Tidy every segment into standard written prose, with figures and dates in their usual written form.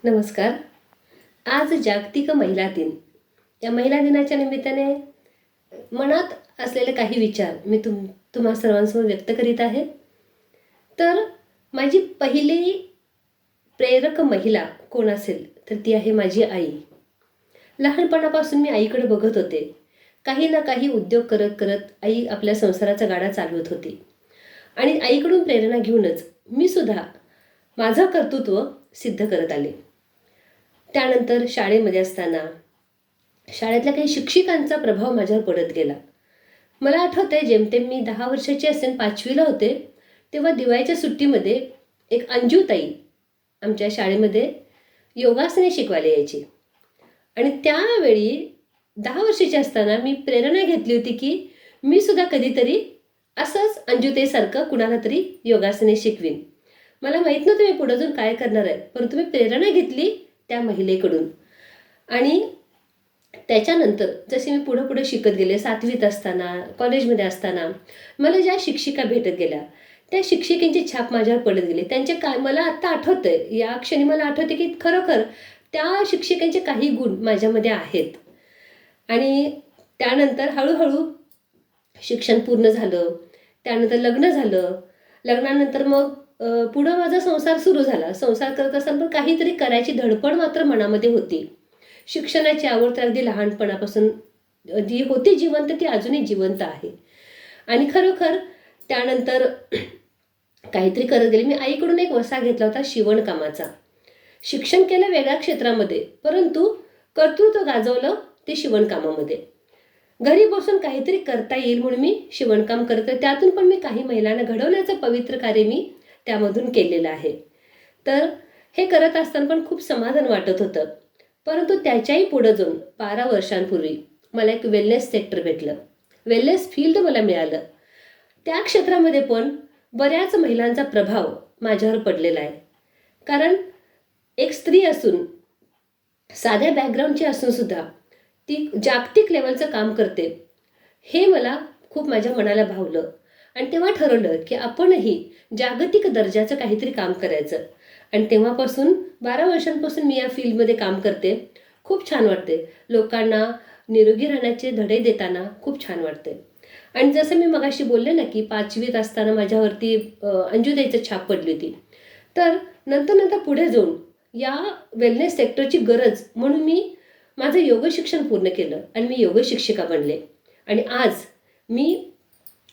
नमस्कार. आज जागतिक महिला दिन. या महिला दिनाच्या निमित्ताने मनात असलेले काही विचार मी तुम्हा सर्वांसमोर व्यक्त करीत आहे. तर माझी पहिली प्रेरक महिला कोण असेल तर ती आहे माझी आई. लहानपणापासून मी आईकडे बघत होते. काही ना काही उद्योग करत करत आई आपल्या संसाराचा गाडा चालवत होती. आणि आईकडून प्रेरणा घेऊनच मी सुद्धा माझं कर्तृत्व सिद्ध करत आले. त्यानंतर शाळेमध्ये असताना शाळेतल्या काही शिक्षिकांचा प्रभाव माझ्यावर पडत गेला. मला आठवतंय जेमतेम मी 10 वर्षाची असेन, 5वीला होते, तेव्हा दिवाळीच्या सुट्टीमध्ये एक अंजूताई आमच्या शाळेमध्ये योगासने शिकवायला यायची. आणि त्यावेळी 10 वर्षाची असताना मी प्रेरणा घेतली होती की मी सुद्धा कधीतरी असंच अंजुताईसारखं कुणाला तरी योगासने शिकवीन. मला माहीत नव्हतं मी पुढे जाऊन काय करणार आहे, परंतु मी प्रेरणा घेतली त्या महिलेकडून. आणि त्याच्यानंतर जसे मी पुढं पुढे शिकत गेले, 7वीत असताना, कॉलेजमध्ये असताना मला ज्या शिक्षिका भेटत गेल्या त्या शिक्षिकेंची छाप माझ्यावर पडत गेली. त्यांचे काय मला आत्ता आठवतंय, या क्षणी मला आठवते की खरोखर त्या शिक्षिकांचे काही गुण माझ्यामध्ये आहेत. आणि त्यानंतर हळूहळू शिक्षण पूर्ण झालं, त्यानंतर लग्न झालं. लग्नानंतर मग पुढं माझा संसार सुरू झाला. संसार करत असताना पण काहीतरी करायची धडपड मात्र मनामध्ये होती. शिक्षणाची आवड तर अगदी लहानपणापासून जी होती जिवंत, ती अजूनही जिवंत आहे. आणि खरोखर त्यानंतर काहीतरी करत गेले. मी आईकडून एक वसा घेतला होता शिवणकामाचा. शिक्षण केलं वेगळ्या क्षेत्रामध्ये, परंतु कर्तृत्व गाजवलं ते शिवणकामामध्ये. घरी बसून काहीतरी करता येईल म्हणून मी शिवणकाम करते. त्यातून पण मी काही महिलांना घडवण्याचं पवित्र कार्य मी त्यामधून केलेलं आहे. तर हे करत असताना पण खूप समाधान वाटत होतं. परंतु त्याच्याही पुढं जाऊन 12 वर्षांपूर्वी मला एक वेलनेस सेक्टर भेटलं, वेलनेस फील्ड मला मिळालं. त्या क्षेत्रामध्ये पण बऱ्याच महिलांचा प्रभाव माझ्यावर पडलेला आहे. कारण एक स्त्री असून, साध्या बॅकग्राऊंडची असून सुद्धा ती जागतिक लेवलचं काम करते, हे मला खूप माझ्या मनाला भावलं. आणि तेव्हा ठरवलं की आपणही जागतिक दर्जाचं काहीतरी काम करायचं. आणि तेव्हापासून 12 वर्षांपासून मी या फील्डमध्ये काम करते. खूप छान वाटते. लोकांना निरोगी राहण्याचे धडे देताना खूप छान वाटते. आणि जसं मी मगाशी बोलले ना की 5वीत असताना माझ्यावरती अंजुताईची छाप पडली होती. तर नंतर पुढे जाऊन या वेलनेस सेक्टरची गरज म्हणून मी माझं योग शिक्षण पूर्ण केलं आणि मी योग शिक्षिका बनले. आणि आज मी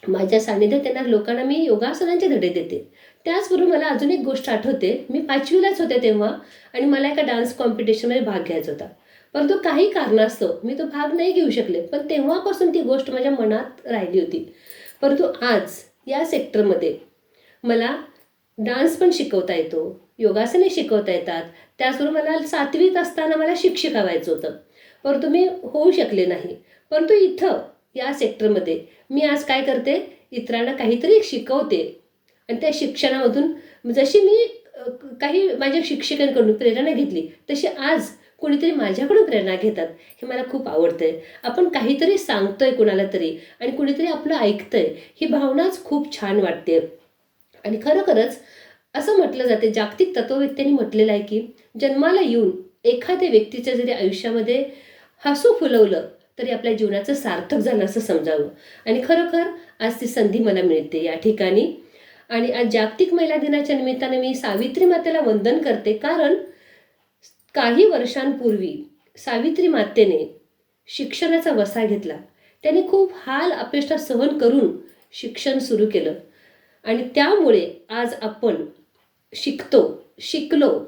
माझ्या सानिध्यात येणाऱ्या लोकांना मी योगासनांचे धडे देते. त्याचबरोबर मला अजून एक गोष्ट आठवते. मी 5वीलाच होते तेव्हा, आणि मला एका डान्स कॉम्पिटिशनमध्ये भाग घ्यायचा होता. परंतु काही कारणास्तव मी तो भाग नाही घेऊ शकले. पण तेव्हापासून ती गोष्ट माझ्या मनात राहिली होती. परंतु आज या सेक्टरमध्ये मला डान्स पण शिकवता येतो, योगासने शिकवता येतात. त्याचबरोबर मला 7वीत असताना मला शिक्षिका व्हायचं होतं, परंतु मी होऊ शकले नाही. परंतु इथं या सेक्टरमध्ये मी आज काय करते, इतरांना काहीतरी शिकवते. आणि त्या शिक्षणामधून जशी मी काही माझ्या शिक्षकांकडून प्रेरणा घेतली, तशी आज कोणीतरी माझ्याकडून प्रेरणा घेतात. हे मला खूप आवडतंय. आपण काहीतरी सांगतोय कुणाला तरी आणि कुणीतरी आपलं ऐकतंय, ही भावनाच खूप छान वाटते. आणि खरोखरच असं म्हटलं जाते, जागतिक तत्ववेत्त्यांनी म्हटलेलं आहे की जन्माला येऊन एखाद्या व्यक्तीच्या जरी आयुष्यामध्ये हसू फुलवलं तरी आपल्या जीवनाचं सार्थक झालं असं समजावं. आणि खरोखर आज ती संधी मला मिळते या ठिकाणी. आणि आज जागतिक महिला दिनाच्या निमित्ताने मी सावित्री मातेला वंदन करते. कारण काही वर्षांपूर्वी सावित्री मातेने शिक्षणाचा वसा घेतला. त्याने खूप हाल अपेष्टा सहन करून शिक्षण सुरू केलं. आणि त्यामुळे आज आपण शिकलो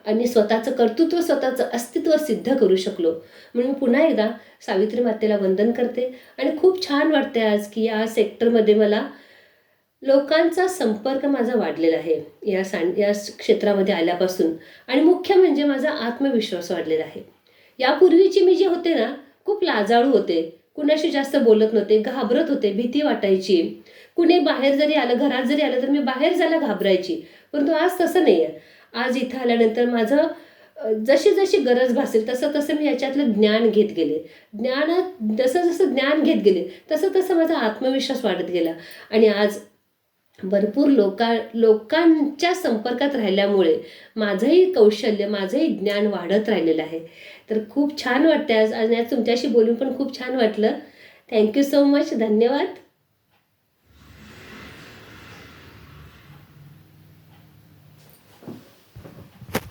आणि स्वतःचं कर्तृत्व, स्वतःचं अस्तित्व सिद्ध करू शकलो. म्हणून मी पुन्हा एकदा सावित्री मातेला वंदन करते. आणि खूप छान वाटते आज की या सेक्टरमध्ये मला लोकांचा संपर्क माझा वाढलेला आहे या क्षेत्रामध्ये आल्यापासून. आणि मुख्य म्हणजे माझा आत्मविश्वास वाढलेला आहे. यापूर्वीची मी जे होते ना, खूप लाजाळू होते, कुणाशी जास्त बोलत नव्हते, घाबरत होते, भीती वाटायची. कुणी बाहेर जरी आलं, घरात जरी आलं तर मी बाहेर जायला घाबरायची. परंतु आज तसं नाही आहे. आज इथं आल्यानंतर माझं जशी जशी गरज भासेल तसं तसं मी याच्यातलं ज्ञान घेत गेले. जसं जसं ज्ञान घेत गेले तसं तसं माझा आत्मविश्वास वाढत गेला. आणि आज भरपूर लोकांच्या संपर्कात राहिल्यामुळे माझंही कौशल्य, माझंही ज्ञान वाढत राहिलेलं आहे. तर खूप छान वाटतं आज आणि आज तुमच्याशी बोलून पण खूप छान वाटलं. Thank you so much. धन्यवाद.